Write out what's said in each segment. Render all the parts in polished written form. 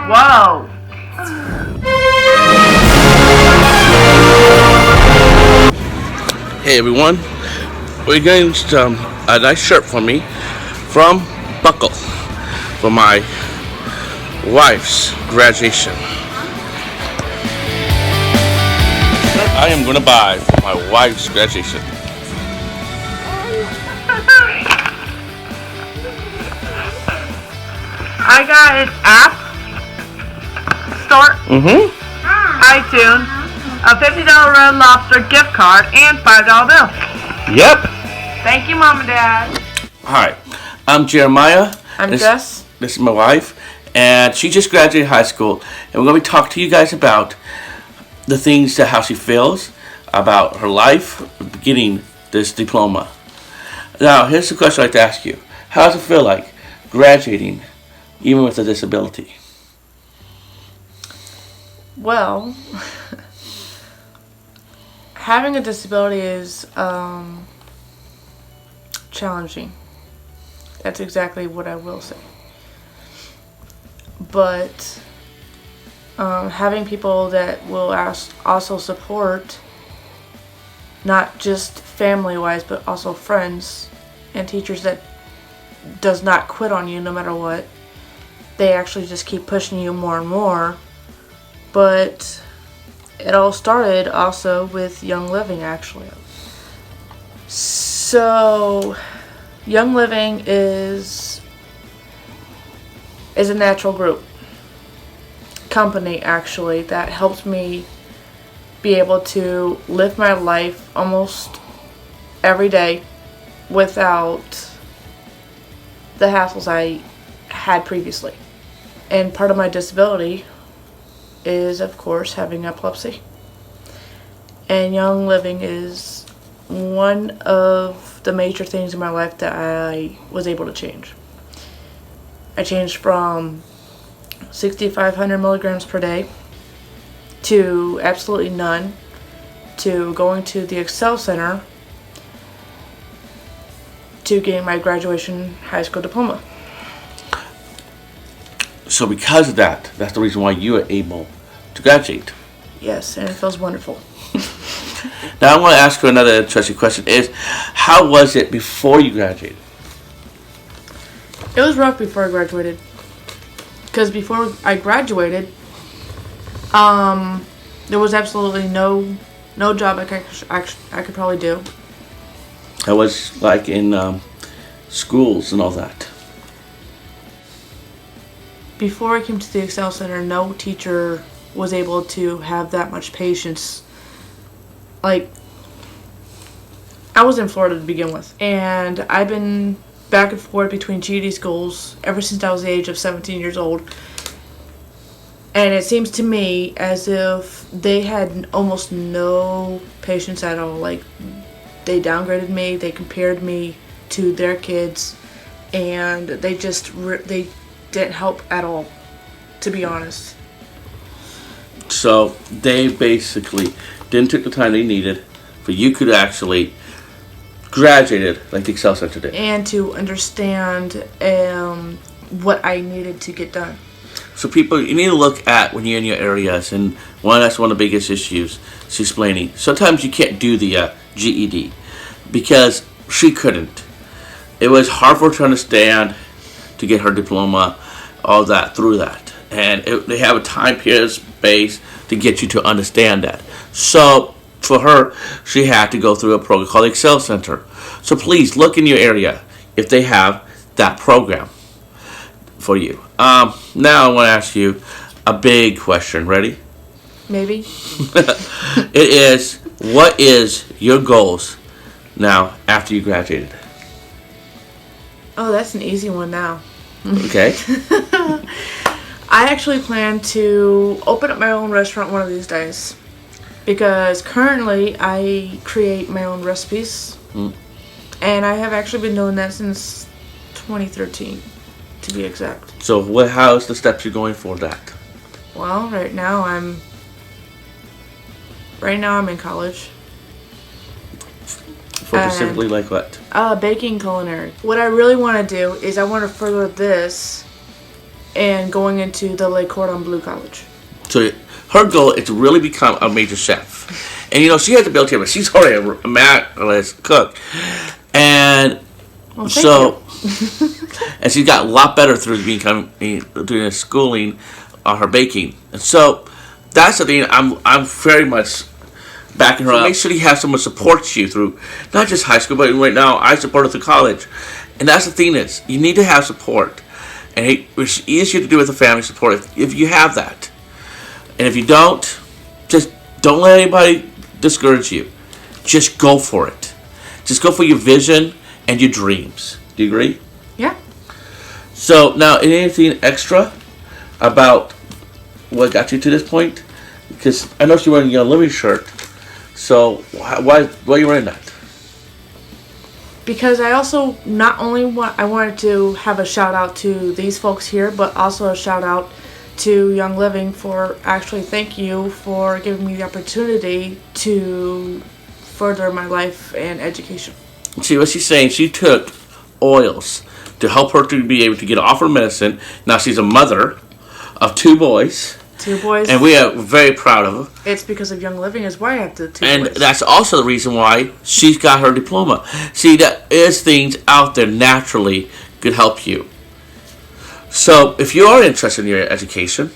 Whoa. Hey everyone, we're getting a nice shirt for me from Buckle for my wife's graduation. I am going to buy for my wife's graduation. I got an app store, iTunes, a $50 Red Lobster gift card, and $5 bill. Yep. Thank you, Mom and Dad. Hi, I'm Jeremiah. I'm Jess. This is my wife, and she just graduated high school, and we're going to be talking to you guys about the things that how she feels about her life getting this diploma. Now, here's the question I'd like to ask you. How does it feel like graduating even with a disability? Well, having a disability is challenging. That's exactly what I will say. But having people that will also support, not just family-wise, but also friends and teachers that does not quit on you no matter what. They actually just keep pushing you more and more. But it all started also with Young Living, actually. So Young Living is a natural group company, actually, that helps me be able to live my life almost every day without the hassles I had previously. And part of my disability is, of course, having epilepsy. And Young Living is one of the major things in my life that I was able to change. I changed from 6,500 milligrams per day to absolutely none, to going to the Excel Center, to getting my graduation high school diploma. So because of that, that's the reason why you are able to graduate. Yes, and it feels wonderful. Now I want to ask you another interesting question is, how was it before you graduated? It was rough before I graduated. Because before I graduated, there was absolutely no job I could probably do. I was like in schools and all that. Before I came to the Excel Center, no teacher was able to have that much patience. Like, I was in Florida to begin with, and I've been back and forth between GED schools ever since I was the age of 17 years old. And it seems to me as if they had almost no patience at all. Like, they downgraded me, they compared me to their kids, and they didn't help at all, to be honest. So they basically didn't take the time they needed for you could actually graduated like the Excel Center did. And to understand what I needed to get done. So people, you need to look at when you're in your areas, and that's one of the biggest issues she's explaining. Sometimes you can't do the GED because she couldn't. It was hard for her to understand to get her diploma, all that, through that. And they have a time period, space to get you to understand that. So for her, she had to go through a program called the Excel Center. So please look in your area if they have that program for you. Now I want to ask you a big question. Ready? Maybe. It is, what is your goals now after you graduated? Oh, that's an easy one now. Okay. I actually plan to open up my own restaurant one of these days. Because currently I create my own recipes. And I have actually been doing that since 2013, to be exact. So how's the steps you're going for that? Well, right now I'm in college. Specifically like what? Baking culinary. What I really want to do is I want to further this and going into the Lake Cordon Bleu College. So her goal is to really become a major chef. And you know, she has the ability, but she's already a marvelous cook. And Well, so, and she's got a lot better through doing her schooling on her baking. And so, that's the thing. I'm very much backing her up. Make sure you have someone support you through not just high school, but right now I support her through college. And that's the thing is, you need to have support. And it's easier to do with a family support if you have that. And if you don't, just don't let anybody discourage you. Just go for it. Just go for your vision and your dreams. Do you agree? Yeah. So now, anything extra about what got you to this point? Because I know you're wearing your living shirt. So why are you wearing that? Because I also not only wanted to have a shout out to these folks here, but also a shout out to Young Living for actually thank you for giving me the opportunity to further my life and education. See what she's saying? She took oils to help her to be able to get off her medicine. Now she's a mother of 2 boys. 2 boys. And we are very proud of her. It's because of Young Living is why I have the 2 and boys. And that's also the reason why she's got her diploma. See, that is things out there naturally could help you. So, if you are interested in your education,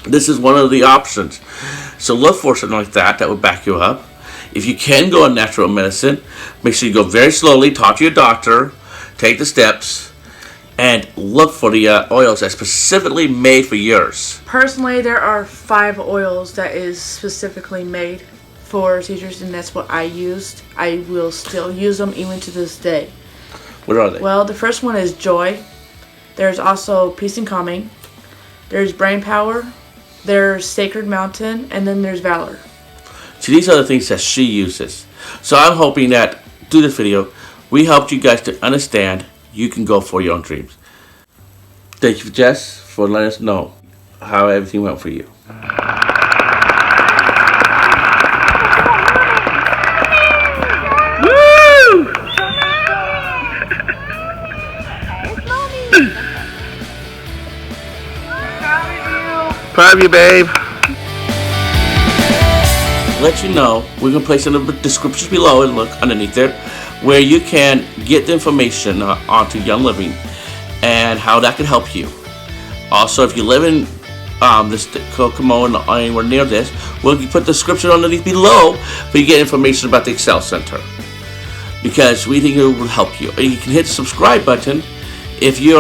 this is one of the options. So look for something like that would back you up. If you can go on natural medicine, make sure you go very slowly, talk to your doctor, take the steps, and look for the oils that's specifically made for yours. Personally, there are 5 oils that is specifically made for seizures, and that's what I used. I will still use them even to this day. What are they? Well, the first one is Joy. There's also Peace and Calming. There's Brain Power. There's Sacred Mountain. And then there's Valor. See, these are the things that she uses. So I'm hoping that through this video, we helped you guys to understand you can go for your own dreams. Thank you, Jess, for letting us know how everything went for you. Woo! Proud of you, babe. Let you know, we're going to place in the descriptions below and look underneath there where you can get the information onto Young Living and how that can help you. Also, if you live in this Kokomo and anywhere near this, we'll put the description underneath below for you to get information about the Excel Center, because we think it will help you. And you can hit the subscribe button if you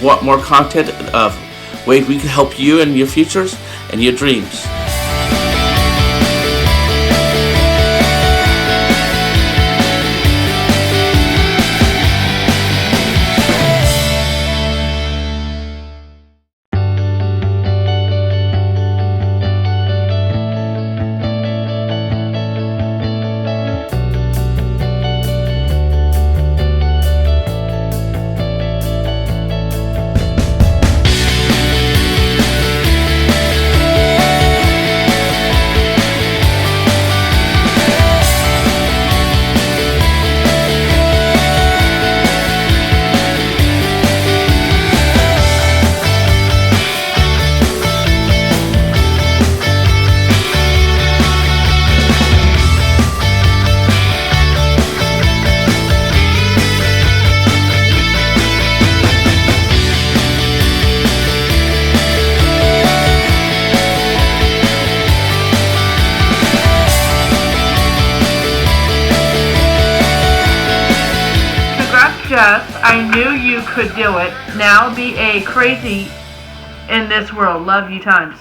want more content of ways we can help you in your futures and your dreams. Jess, I knew you could do it. Now be a crazy in this world. Love you times.